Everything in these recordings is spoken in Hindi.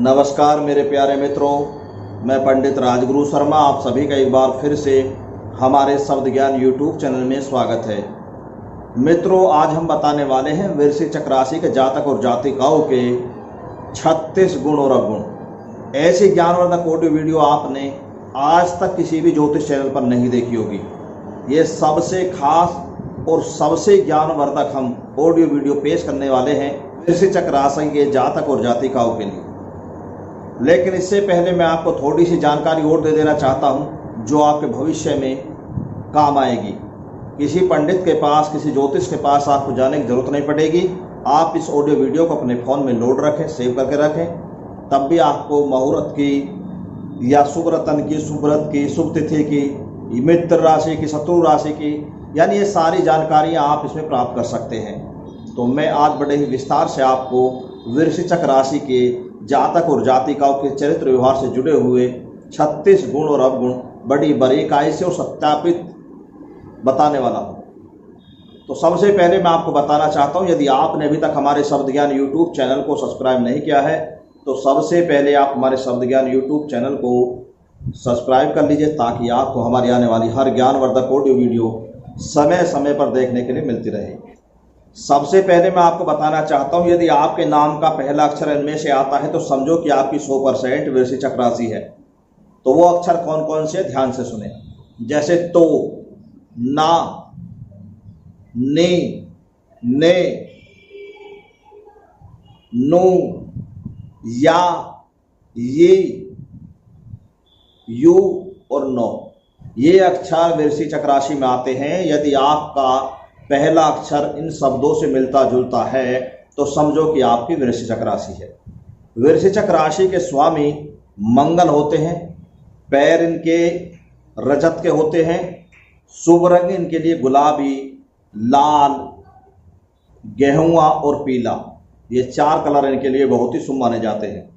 नमस्कार मेरे प्यारे मित्रों, मैं पंडित राजगुरु शर्मा आप सभी का एक बार फिर से हमारे शब्द ज्ञान यूट्यूब चैनल में स्वागत है। मित्रों, आज हम बताने वाले हैं वृश्चिक चक्र राशि के जातक और जातिकाओं के 36 गुण और अवगुण। ऐसी ज्ञानवर्धक ऑडियो वीडियो आपने आज तक किसी भी ज्योतिष चैनल पर नहीं देखी होगी। ये सबसे खास और सबसे ज्ञानवर्धक हम ऑडियो वीडियो पेश करने वाले हैं वृश्चिक चक्र राशि के जातक और जातिकाओं के लिए। लेकिन इससे पहले मैं आपको थोड़ी सी जानकारी और दे देना चाहता हूं जो आपके भविष्य में काम आएगी। किसी पंडित के पास, किसी ज्योतिष के पास आपको जाने की जरूरत नहीं पड़ेगी। आप इस ऑडियो वीडियो को अपने फ़ोन में लोड रखें, सेव करके रखें, तब भी आपको मुहूर्त की या शुभ रत्न की, शुभ व्रत की, शुभ तिथि की, मित्र राशि की, शत्रु राशि की, यानी ये सारी जानकारियाँ आप इसमें प्राप्त कर सकते हैं। तो मैं आज बड़े ही विस्तार से आपको वृश्चिक चक्र राशि के जातक और जातिकाओं के चरित्र व्यवहार से जुड़े हुए 36 गुण और अवगुण बड़ी बारीकाई से और सत्यापित बताने वाला हूँ। तो सबसे पहले मैं आपको बताना चाहता हूँ, यदि आपने अभी तक हमारे शब्द ज्ञान यूट्यूब चैनल को सब्सक्राइब नहीं किया है तो सबसे पहले आप हमारे शब्द ज्ञान यूट्यूब चैनल को सब्सक्राइब कर लीजिए, ताकि आपको हमारी आने वाली हर ज्ञानवर्धक ऑडियो वीडियो समय समय पर देखने के लिए मिलती रहे। सबसे पहले मैं आपको बताना चाहता हूं, यदि आपके नाम का पहला अक्षर इनमें से आता है तो समझो कि आपकी 100% वृश्चिक चक्र राशि है। तो वो अक्षर कौन कौन से, ध्यान से सुने। जैसे तो, ना, ने, नु, या, ये, यू और नो, ये अक्षर वृश्चिक चक्र राशि में आते हैं। यदि आपका पहला अक्षर इन शब्दों से मिलता जुलता है तो समझो कि आपकी वृश्चिक चक्र राशि है। वृश्चिक चक्र राशि के स्वामी मंगल होते हैं। पैर इनके रजत के होते हैं। शुभ रंग इनके लिए गुलाबी, लाल, गेहुआ और पीला, ये 4 कलर इनके लिए बहुत ही शुभ माने जाते हैं।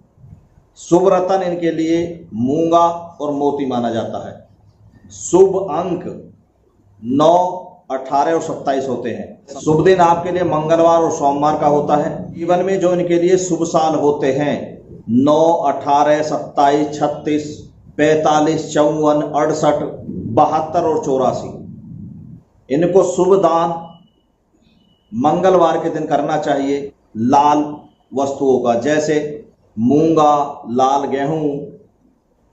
शुभ रत्न इनके लिए मूंगा और मोती माना जाता है। शुभ अंक 9, 18 और 27 होते हैं। शुभ दिन आपके लिए मंगलवार और सोमवार का होता है। जीवन में जो इनके लिए शुभ साल होते हैं 9, 18, 27, 36, 45, 54, 68, 72 और 84। इनको शुभ दान मंगलवार के दिन करना चाहिए लाल वस्तुओं का, जैसे मूंगा, लाल गेहूं,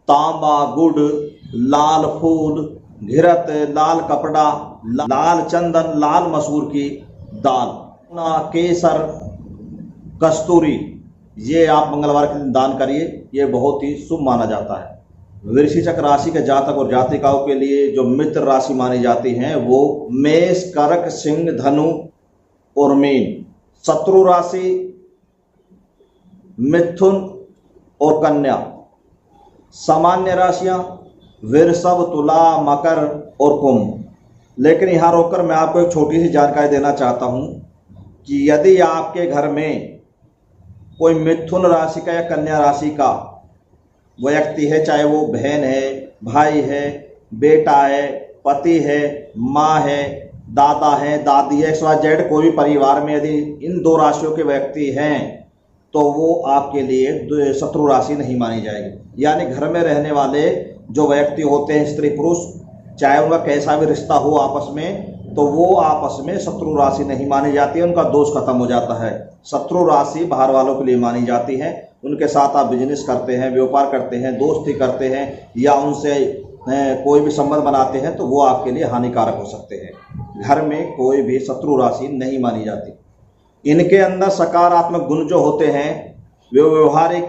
तांबा, गुड़, लाल फूल, घिरत, लाल कपड़ा, लाल चंदन, लाल मसूर की दाल, केसर, कस्तूरी, ये आप मंगलवार के दिन दान करिए, ये बहुत ही शुभ माना जाता है। वृश्चिक चक्र राशि के जातक और जातिकाओं के लिए जो मित्र राशि मानी जाती हैं वो मेष, कर्क, सिंह, धनु और मीन। शत्रु राशि मिथुन और कन्या। सामान्य राशियां वृषभ, तुला, मकर और कुंभ। लेकिन यहाँ रोककर मैं आपको एक छोटी सी जानकारी देना चाहता हूँ कि यदि आपके घर में कोई मिथुन राशि का या कन्या राशि का व्यक्ति है, चाहे वो बहन है, भाई है, बेटा है, पति है, माँ है, दादा है, दादी है, XYZ, कोई भी परिवार में यदि इन 2 राशियों के व्यक्ति हैं तो वो आपके लिए शत्रु राशि नहीं मानी जाएगी। यानी घर में रहने वाले जो व्यक्ति होते हैं, स्त्री पुरुष, चाहे उनका कैसा भी रिश्ता हो आपस में, तो वो आपस में शत्रु राशि नहीं मानी जाती है, उनका दोष खत्म हो जाता है। शत्रु राशि बाहर वालों के लिए मानी जाती है। उनके साथ आप बिजनेस करते हैं, व्यापार करते हैं, दोस्ती करते हैं या उनसे कोई भी संबंध बनाते हैं तो वो आपके लिए हानिकारक हो सकते हैं। घर में कोई भी शत्रु राशि नहीं मानी जाती। इनके अंदर सकारात्मक गुण जो होते हैं वे व्यवहारिक,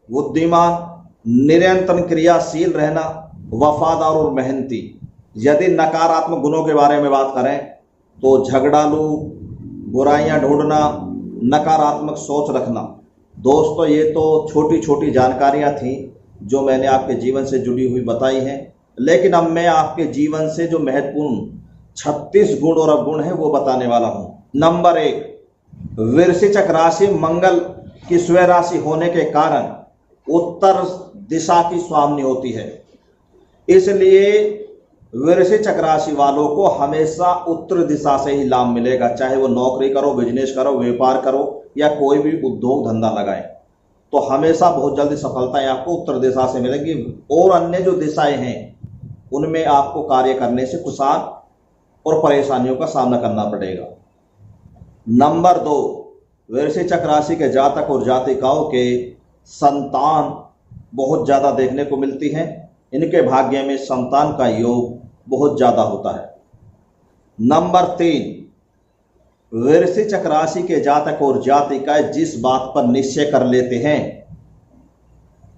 बुद्धिमान, निरंतर क्रियाशील रहना, वफादार और मेहनती। यदि नकारात्मक गुणों के बारे में बात करें तो झगड़ालू, बुराइयां ढूंढना, नकारात्मक सोच रखना। दोस्तों, ये तो छोटी छोटी जानकारियां थीं जो मैंने आपके जीवन से जुड़ी हुई बताई हैं, लेकिन अब मैं आपके जीवन से जो महत्वपूर्ण 36 गुण और अवगुण है वो बताने वाला हूँ। नंबर 1, वृश्चिक चक्र राशि मंगल की स्वयं राशि होने के कारण उत्तर दिशा की स्वामिनी होती है। इसलिए वृश्चिक चक्र राशि वालों को हमेशा उत्तर दिशा से ही लाभ मिलेगा, चाहे वो नौकरी करो, बिजनेस करो, व्यापार करो या कोई भी उद्योग धंधा लगाएं। तो हमेशा बहुत जल्दी सफलताएं आपको उत्तर दिशा से मिलेंगी और अन्य जो दिशाएं हैं उनमें आपको कार्य करने से कुशान और परेशानियों का सामना करना पड़ेगा। नंबर 2, वृश्चिक राशि के जातक और जातिकाओं के संतान बहुत ज़्यादा देखने को मिलती हैं। इनके भाग्य में संतान का योग बहुत ज़्यादा होता है। नंबर 3, वृश्चिक राशि के जातक और जातिकाएं जिस बात पर निश्चय कर लेते हैं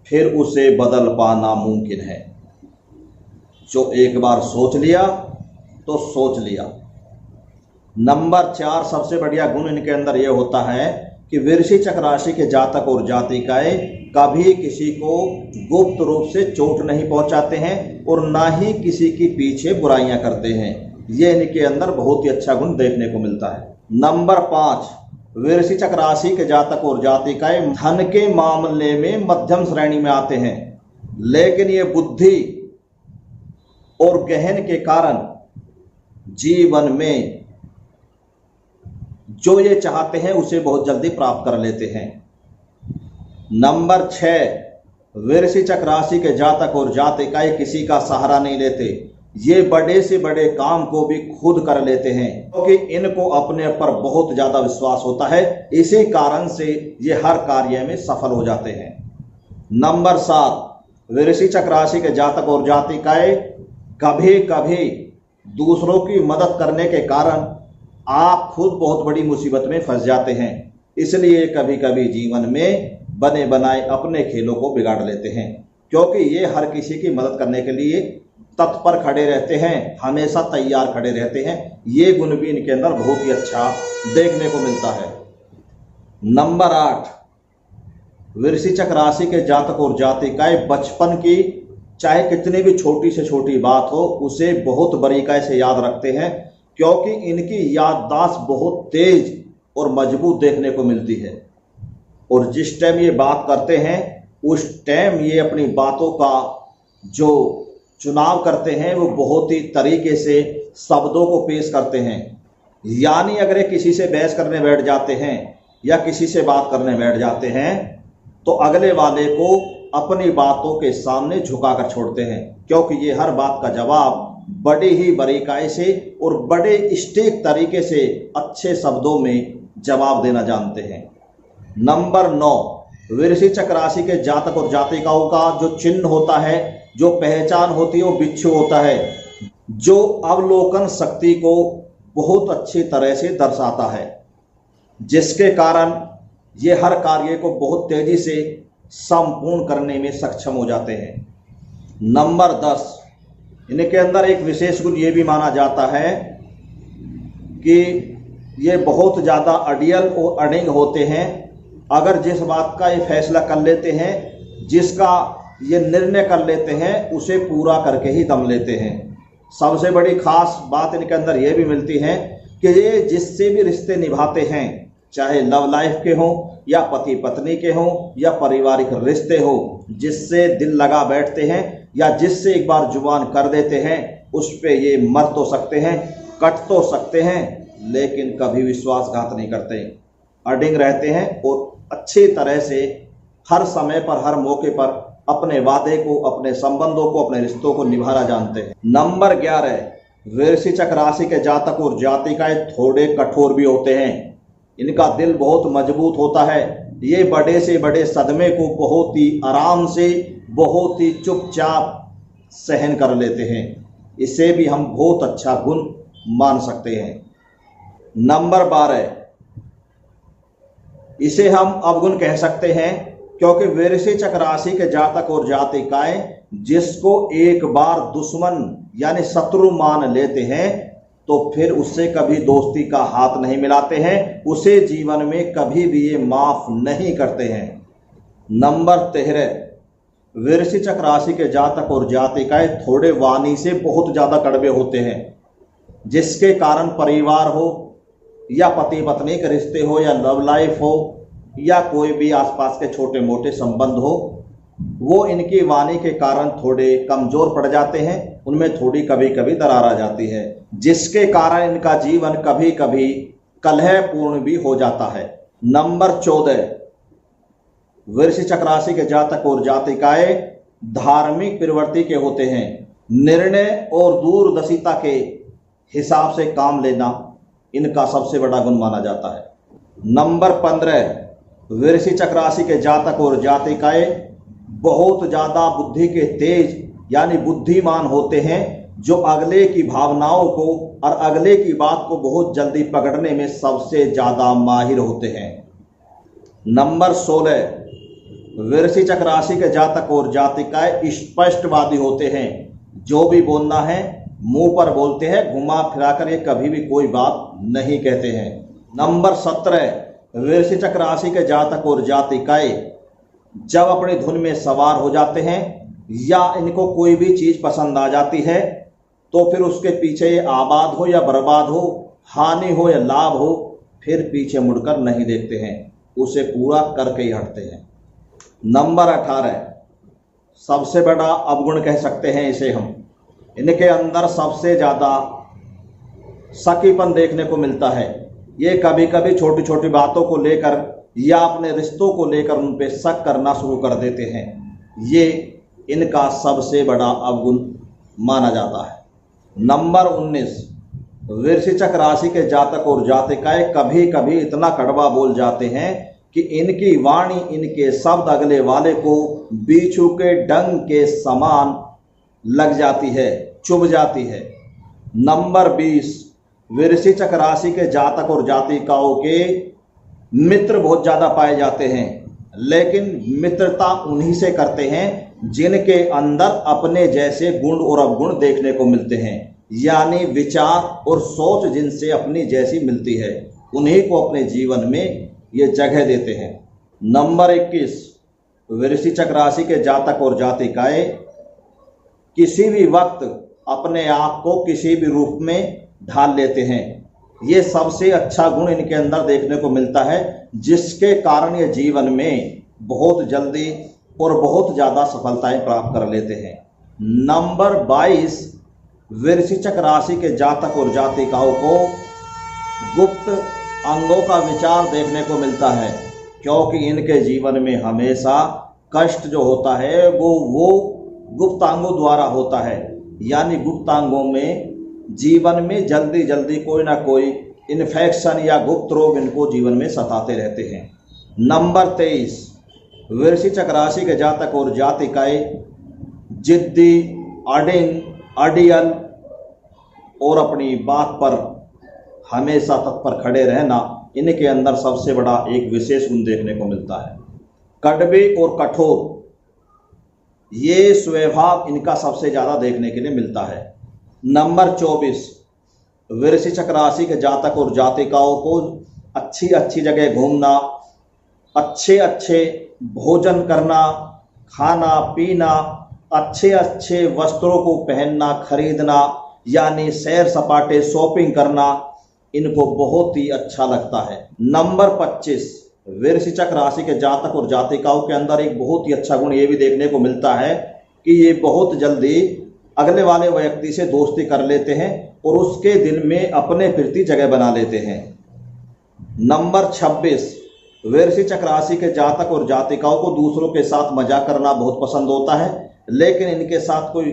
फिर उसे बदल पाना मुमकिन है। जो एक बार सोच लिया तो सोच लिया। नंबर 4, सबसे बढ़िया गुण इनके अंदर यह होता है कि वृश्चिक राशि के जातक और जातिकाएं कभी किसी को गुप्त रूप से चोट नहीं पहुंचाते हैं और ना ही किसी के पीछे बुराइयां करते हैं। ये इनके अंदर बहुत ही अच्छा गुण देखने को मिलता है। नंबर 5, वृश्चिक राशि के जातक और जातिकाएं धन के मामले में मध्यम श्रेणी में आते हैं, लेकिन ये बुद्धि और गहन के कारण जीवन में जो ये चाहते हैं उसे बहुत जल्दी प्राप्त कर लेते हैं। नंबर 6, वृश्चिक राशि के जातक और जातिकाएं किसी का सहारा नहीं लेते। ये बड़े से बड़े काम को भी खुद कर लेते हैं क्योंकि इनको अपने पर बहुत ज्यादा विश्वास होता है। इसी कारण से ये हर कार्य में सफल हो जाते हैं। नंबर 7, वृश्चिक राशि के जातक और जातिकाएं कभी कभी दूसरों की मदद करने के कारण आप खुद बहुत बड़ी मुसीबत में फंस जाते हैं। इसलिए कभी कभी जीवन में बने बनाए अपने खेलों को बिगाड़ लेते हैं क्योंकि ये हर किसी की मदद करने के लिए तत्पर खड़े रहते हैं, हमेशा तैयार खड़े रहते हैं। ये गुण भी इनके अंदर बहुत ही अच्छा देखने को मिलता है। नंबर 8, वृश्चिक राशि के जातक और जातिकाएं बचपन की चाहे कितनी भी छोटी से छोटी बात हो उसे बहुत बारीकाई से याद रखते हैं क्योंकि इनकी याददाश्त बहुत तेज और मजबूत देखने को मिलती है। और जिस टाइम ये बात करते हैं उस टाइम ये अपनी बातों का जो चुनाव करते हैं वो बहुत ही तरीके से शब्दों को पेश करते हैं। यानी अगर ये किसी से बहस करने बैठ जाते हैं या किसी से बात करने बैठ जाते हैं तो अगले वाले को अपनी बातों के सामने झुकाकर छोड़ते हैं क्योंकि ये हर बात का जवाब बड़े ही बारीकाई से और बड़े स्टीक तरीके से अच्छे शब्दों में जवाब देना जानते हैं। नंबर 9, वृश्चिक राशि के जातक और जातिकाओं का जो चिन्ह होता है, जो पहचान होती है वो बिच्छू होता है, जो अवलोकन शक्ति को बहुत अच्छी तरह से दर्शाता है, जिसके कारण ये हर कार्य को बहुत तेजी से संपूर्ण करने में सक्षम हो जाते हैं। नंबर 10, इनके अंदर एक विशेष गुण ये भी माना जाता है कि ये बहुत ज़्यादा अड़ियल और अड़िंग होते हैं। अगर जिस बात का ये फैसला कर लेते हैं, जिसका ये निर्णय कर लेते हैं, उसे पूरा करके ही दम लेते हैं। सबसे बड़ी खास बात इनके अंदर ये भी मिलती है कि ये जिससे भी रिश्ते निभाते हैं, चाहे लव लाइफ के हों या पति पत्नी के हों या पारिवारिक रिश्ते हो, जिससे दिल लगा बैठते हैं या जिससे एक बार जुबान कर देते हैं उस पे ये मर तो सकते हैं, कट तो सकते हैं, लेकिन कभी विश्वासघात नहीं करते, अडिग रहते हैं और अच्छी तरह से हर समय पर हर मौके पर अपने वादे को, अपने संबंधों को, अपने रिश्तों को निभाना जानते हैं। नंबर 11, वृश्चिक राशि के जातक और जातिकाएं थोड़े कठोर भी होते हैं। इनका दिल बहुत मजबूत होता है। ये बड़े से बड़े सदमे को बहुत ही आराम से, बहुत ही चुपचाप सहन कर लेते हैं। इसे भी हम बहुत अच्छा गुण मान सकते हैं। नंबर 12, इसे हम अवगुण कह सकते हैं क्योंकि वृश्चिक राशि के जातक और जातिकाएं जिसको एक बार दुश्मन यानी शत्रु मान लेते हैं तो फिर उससे कभी दोस्ती का हाथ नहीं मिलाते हैं, उसे जीवन में कभी भी ये माफ नहीं करते हैं। नंबर 13, वृश्चिक राशि के जातक और जातिकाएं थोड़े वाणी से बहुत ज्यादा कड़वे होते हैं, जिसके कारण परिवार हो या पति पत्नी के रिश्ते हो या लव लाइफ हो या कोई भी आसपास के छोटे मोटे संबंध हो, वो इनकी वाणी के कारण थोड़े कमजोर पड़ जाते हैं, उनमें थोड़ी कभी कभी दरार आ जाती है, जिसके कारण इनका जीवन कभी कभी कलहपूर्ण भी हो जाता है। नंबर 14, वृश्चिक राशि के जातक और जातिकाएं धार्मिक प्रवृत्ति के होते हैं। निर्णय और दूरदर्शिता के हिसाब से काम लेना इनका सबसे बड़ा गुण माना जाता है। नंबर 15, वृश्चिक राशि के जातक और जातिकाएं बहुत ज़्यादा बुद्धि के तेज यानी बुद्धिमान होते हैं, जो अगले की भावनाओं को और अगले की बात को बहुत जल्दी पकड़ने में सबसे ज़्यादा माहिर होते हैं। नंबर 16, वृश्चिक राशि के जातक और जातिकाएं स्पष्टवादी होते हैं। जो भी बोलना है मुंह पर बोलते हैं, घुमा फिराकर ये कभी भी कोई बात नहीं कहते हैं। नंबर 17, वृश्चिक राशि के जातक और जातिकाएं जब अपनी धुन में सवार हो जाते हैं या इनको कोई भी चीज़ पसंद आ जाती है तो फिर उसके पीछे ये आबाद हो या बर्बाद हो, हानि हो या लाभ हो, फिर पीछे मुड़कर नहीं देखते हैं, उसे पूरा करके ही हटते हैं। नंबर 18, सबसे बड़ा अवगुण कह सकते हैं इसे हम, इनके अंदर सबसे ज़्यादा शकीपन देखने को मिलता है। ये कभी कभी छोटी छोटी बातों को लेकर या अपने रिश्तों को लेकर उन पर शक करना शुरू कर देते हैं। ये इनका सबसे बड़ा अवगुण माना जाता है। नंबर 19, वृश्चिक राशि के जातक और जातिकाएं कभी कभी इतना कड़वा बोल जाते हैं कि इनकी वाणी, इनके शब्द अगले वाले को बिच्छू के डंक के समान लग जाती है, चुभ जाती है। नंबर 20, वृश्चिक राशि के जातक और जातिकाओं के मित्र बहुत ज़्यादा पाए जाते हैं, लेकिन मित्रता उन्हीं से करते हैं जिनके अंदर अपने जैसे गुण और अवगुण देखने को मिलते हैं, यानी विचार और सोच जिनसे अपनी जैसी मिलती है, उन्हीं को अपने जीवन में ये जगह देते हैं। नंबर 21, वृश्चिक राशि के जातक और जातिकाएं किसी भी वक्त अपने आप को किसी भी रूप में ढाल लेते हैं। ये सबसे अच्छा गुण इनके अंदर देखने को मिलता है, जिसके कारण ये जीवन में बहुत जल्दी और बहुत ज़्यादा सफलताएं प्राप्त कर लेते हैं। नंबर 22, वृश्चिक राशि के जातक और जातिकाओं को गुप्त अंगों का विचार देखने को मिलता है, क्योंकि इनके जीवन में हमेशा कष्ट जो होता है वो गुप्तांगों द्वारा होता है, यानी गुप्तांगों में जीवन में जल्दी जल्दी कोई ना कोई इन्फेक्शन या गुप्त रोग इनको जीवन में सताते रहते हैं। नंबर 23, वृश्चिक राशि के जातक और जातिकाएं जिद्दी, अडियल और अपनी बात पर हमेशा तत्पर खड़े रहना इनके अंदर सबसे बड़ा एक विशेष गुण देखने को मिलता है। कड़वे और कठोर ये स्वभाव इनका सबसे ज़्यादा देखने के लिए मिलता है। नंबर 24, वृश्चिक राशि के जातक और जातिकाओं को अच्छी अच्छी जगह घूमना, अच्छे अच्छे भोजन करना, खाना पीना, अच्छे अच्छे वस्त्रों को पहनना, खरीदना, यानी सैर सपाटे शॉपिंग करना इनको बहुत ही अच्छा लगता है। नंबर 25, वृश्चिक राशि के जातक और जातिकाओं के अंदर एक बहुत ही अच्छा गुण ये भी देखने को मिलता है कि ये बहुत जल्दी अगले वाले व्यक्ति से दोस्ती कर लेते हैं और उसके दिल में अपने प्रति जगह बना लेते हैं। नंबर 26, वृश्चिक राशि के जातक और जातिकाओं को दूसरों के साथ मजाक करना बहुत पसंद होता है, लेकिन इनके साथ कोई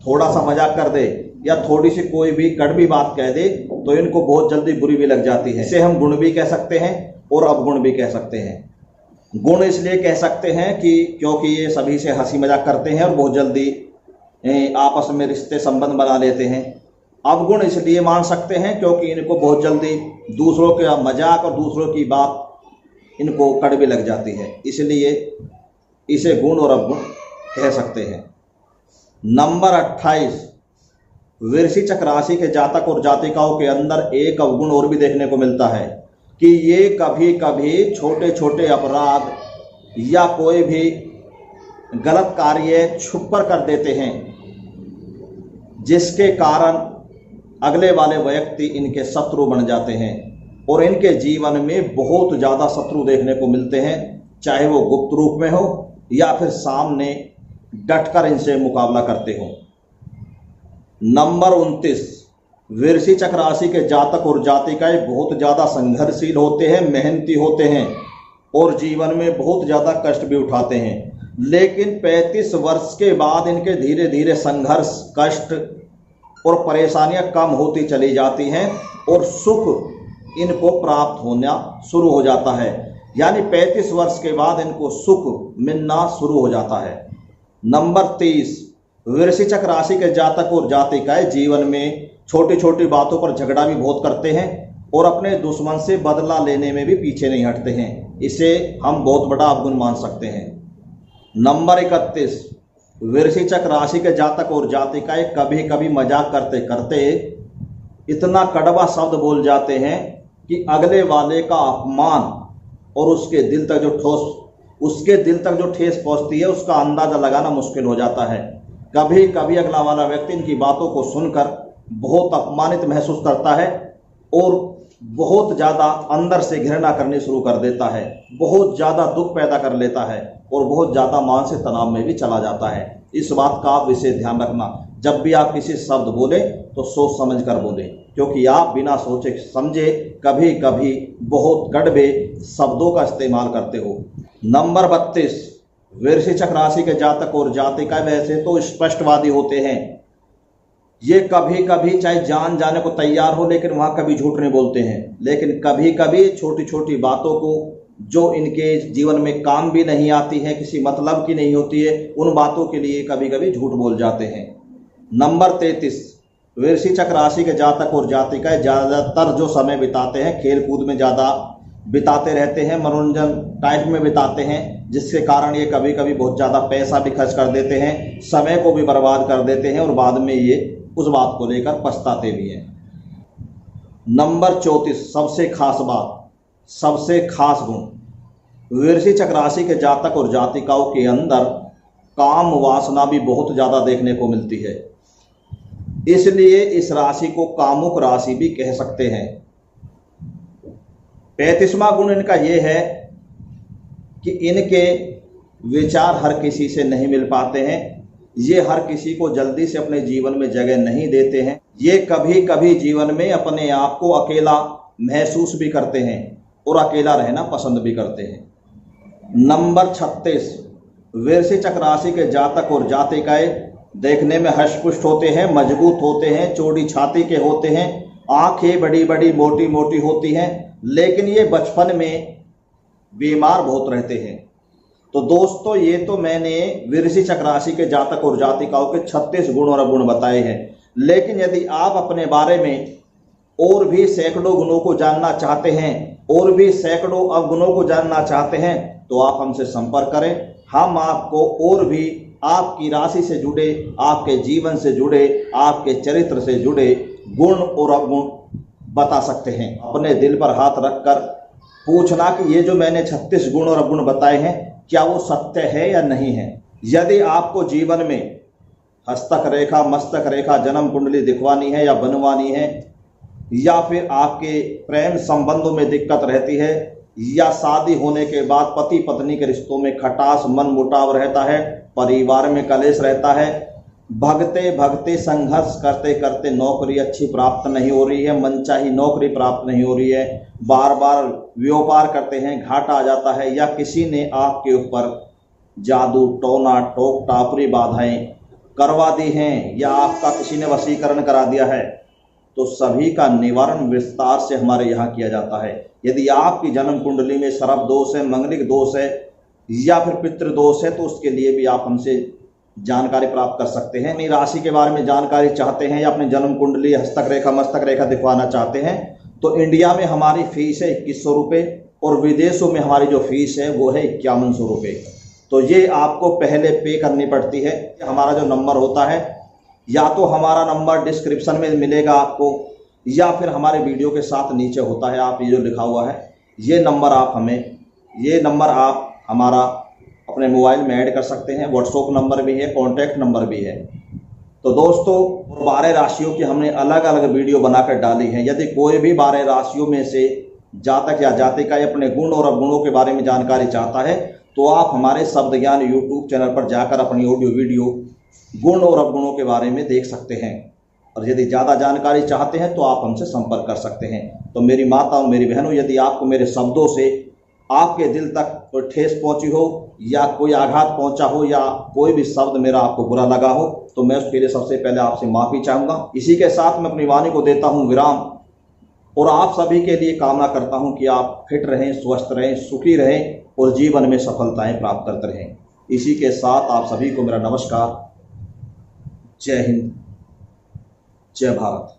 थोड़ा सा मजाक कर दे या थोड़ी सी कोई भी कड़वी बात कह दे तो इनको बहुत जल्दी बुरी भी लग जाती है। इसे हम गुण भी कह सकते हैं और अवगुण भी कह सकते हैं। गुण इसलिए कह सकते हैं कि क्योंकि ये सभी से हंसी मजाक करते हैं और बहुत जल्दी आपस में रिश्ते संबंध बना लेते हैं। अवगुण इसलिए मान सकते हैं क्योंकि इनको बहुत जल्दी दूसरों के मजाक और दूसरों की बात इनको कड़वी लग जाती है, इसलिए इसे गुण और अवगुण कह सकते हैं। नंबर 28, वृश्चिक राशि के जातक और जातिकाओं के अंदर एक अवगुण और भी देखने को मिलता है कि ये कभी कभी छोटे छोटे अपराध या कोई भी गलत कार्य छुप कर देते हैं, जिसके कारण अगले वाले व्यक्ति इनके शत्रु बन जाते हैं और इनके जीवन में बहुत ज़्यादा शत्रु देखने को मिलते हैं, चाहे वो गुप्त रूप में हो या फिर सामने डटकर इनसे मुकाबला करते हो। नंबर 29, वृश्चिक राशि के जातक और जातिकाएं बहुत ज़्यादा संघर्षशील होते हैं, मेहनती होते हैं और जीवन में बहुत ज़्यादा कष्ट भी उठाते हैं, लेकिन 35 वर्ष के बाद इनके धीरे धीरे संघर्ष, कष्ट और परेशानियां कम होती चली जाती हैं और सुख इनको प्राप्त होना शुरू हो जाता है। यानी 35 वर्ष के बाद इनको सुख मिलना शुरू हो जाता है। नंबर 30, वृश्चिक राशि के जातक और जातिकाएं जीवन में छोटी छोटी बातों पर झगड़ा भी बहुत करते हैं और अपने दुश्मन से बदला लेने में भी पीछे नहीं हटते हैं। इसे हम बहुत बड़ा अवगुण मान सकते हैं। नंबर 31, वृश्चिक राशि के जातक और जातिकाएं कभी कभी मजाक करते करते इतना कड़वा शब्द बोल जाते हैं कि अगले वाले का अपमान और उसके दिल तक जो ठेस पहुंचती है उसका अंदाजा लगाना मुश्किल हो जाता है। कभी कभी अगला वाला व्यक्ति इनकी बातों को सुनकर बहुत अपमानित महसूस करता है और बहुत ज़्यादा अंदर से घृणा करनी शुरू कर देता है, बहुत ज़्यादा दुख पैदा कर लेता है और बहुत ज़्यादा मानसिक तनाव में भी चला जाता है। इस बात का आप विशेष ध्यान रखना, जब भी आप किसी शब्द बोले तो सोच समझ कर बोले, क्योंकि आप बिना सोचे समझे कभी कभी बहुत कड़वे शब्दों का इस्तेमाल करते हो। नंबर 32, वृश्चिक राशि के जातक और जातिका वैसे तो स्पष्टवादी होते हैं। ये कभी कभी चाहे जान जाने को तैयार हो लेकिन वहाँ कभी झूठ नहीं बोलते हैं, लेकिन कभी कभी छोटी छोटी बातों को जो इनके जीवन में काम भी नहीं आती है, किसी मतलब की नहीं होती है, उन बातों के लिए कभी कभी झूठ बोल जाते हैं। नंबर 33, वृश्चिक राशि के जातक और जातिकाएं ज़्यादातर जो समय बिताते हैं खेल कूद में ज़्यादा बिताते रहते हैं, मनोरंजन टाइप में बिताते हैं, जिसके कारण ये कभी कभी बहुत ज़्यादा पैसा भी खर्च कर देते हैं, समय को भी बर्बाद कर देते हैं और बाद में ये उस बात को लेकर पछताते भी हैं। नंबर 34, सबसे खास बात, सबसे खास गुण, वृश्चिक राशि के जातक और जातिकाओं के अंदर काम वासना भी बहुत ज़्यादा देखने को मिलती है, इसलिए इस राशि को कामुक राशि भी कह सकते हैं। 35वां गुण इनका ये है कि इनके विचार हर किसी से नहीं मिल पाते हैं, ये हर किसी को जल्दी से अपने जीवन में जगह नहीं देते हैं, ये कभी कभी जीवन में अपने आप को अकेला महसूस भी करते हैं और अकेला रहना पसंद भी करते हैं। नंबर 36, वृश्चिक राशि के जातक और जातिकाएं देखने में हष्टपुष्ट होते हैं, मजबूत होते हैं, चौड़ी छाती के होते हैं, आंखें बड़ी बड़ी मोटी मोटी होती हैं, लेकिन ये बचपन में बीमार बहुत रहते हैं। तो दोस्तों, ये तो मैंने वृश्चिक राशि के जातक और जातिकाओं के 36 गुण और अवगुण बताए हैं, लेकिन यदि आप अपने बारे में और भी सैकड़ों गुणों को जानना चाहते हैं, और भी सैकड़ों अवगुणों को जानना चाहते हैं, तो आप हमसे संपर्क करें। हम आपको और भी आपकी राशि से जुड़े, आपके जीवन से जुड़े, आपके चरित्र से जुड़े गुण और अवगुण बता सकते हैं। अपने दिल पर हाथ रखकर पूछना कि ये जो मैंने 36 गुण और अवगुण बताए हैं, क्या वो सत्य है या नहीं है। यदि आपको जीवन में हस्तक रेखा, मस्तक रेखा, जन्म कुंडली दिखवानी है या बनवानी है, या फिर आपके प्रेम संबंधों में दिक्कत रहती है, या शादी होने के बाद पति पत्नी के रिश्तों में खटास, मन मुटाव रहता है, परिवार में कलेश रहता है, भगते भगते संघर्ष करते करते नौकरी अच्छी प्राप्त नहीं हो रही है, मनचाही नौकरी प्राप्त नहीं हो रही है, बार बार व्यापार करते हैं, घाटा आ जाता है, या किसी ने आपके ऊपर जादू टोना टोक टापरी बाधाएं करवा दी हैं, या आपका किसी ने वशीकरण करा दिया है, तो सभी का निवारण विस्तार से हमारे यहाँ किया जाता है। यदि आपकी जन्म कुंडली में शरभ दोष है, मंगलिक दोष है, या फिर पितृ दोष है, तो उसके लिए भी आप हमसे जानकारी प्राप्त कर सकते हैं। अपनी राशि के बारे में जानकारी चाहते हैं या अपनी जन्म कुंडली, हस्तक रेखा, मस्तक रेखा दिखवाना चाहते हैं, तो इंडिया में हमारी फीस है 2100 रुपये और विदेशों में हमारी जो फीस है वो है 5100 रुपये। तो ये आपको पहले पे करनी पड़ती है। हमारा जो नंबर होता है, या तो हमारा नंबर डिस्क्रिप्शन में मिलेगा आपको, या फिर हमारे वीडियो के साथ नीचे होता है, आप ये जो लिखा हुआ है, ये नंबर आप हमारा अपने मोबाइल में ऐड कर सकते हैं। व्हाट्सएप नंबर भी है, कॉन्टैक्ट नंबर भी है। तो दोस्तों, 12 राशियों की हमने अलग अलग वीडियो बनाकर डाली हैं। यदि कोई भी 12 राशियों में से जातक या जातिका अपने गुण और अवगुणों के बारे में जानकारी चाहता है, तो आप हमारे शब्द ज्ञान यूट्यूब चैनल पर जाकर अपनी ऑडियो वीडियो गुण और अवगुणों के बारे में देख सकते हैं। और यदि ज़्यादा जानकारी चाहते हैं तो आप हमसे संपर्क कर सकते हैं। तो मेरी माता और मेरी बहनों, यदि आपको मेरे शब्दों से आपके दिल तक कोई ठेस पहुंची हो या कोई आघात पहुंचा हो या कोई भी शब्द मेरा आपको बुरा लगा हो तो मैं उसके लिए सबसे पहले आपसे माफ़ी चाहूँगा। इसी के साथ मैं अपनी वाणी को देता हूँ विराम और आप सभी के लिए कामना करता हूँ कि आप फिट रहें, स्वस्थ रहें, सुखी रहें और जीवन में सफलताएं प्राप्त करते रहें। इसी के साथ आप सभी को मेरा नमस्कार। जय हिंद, जय भारत।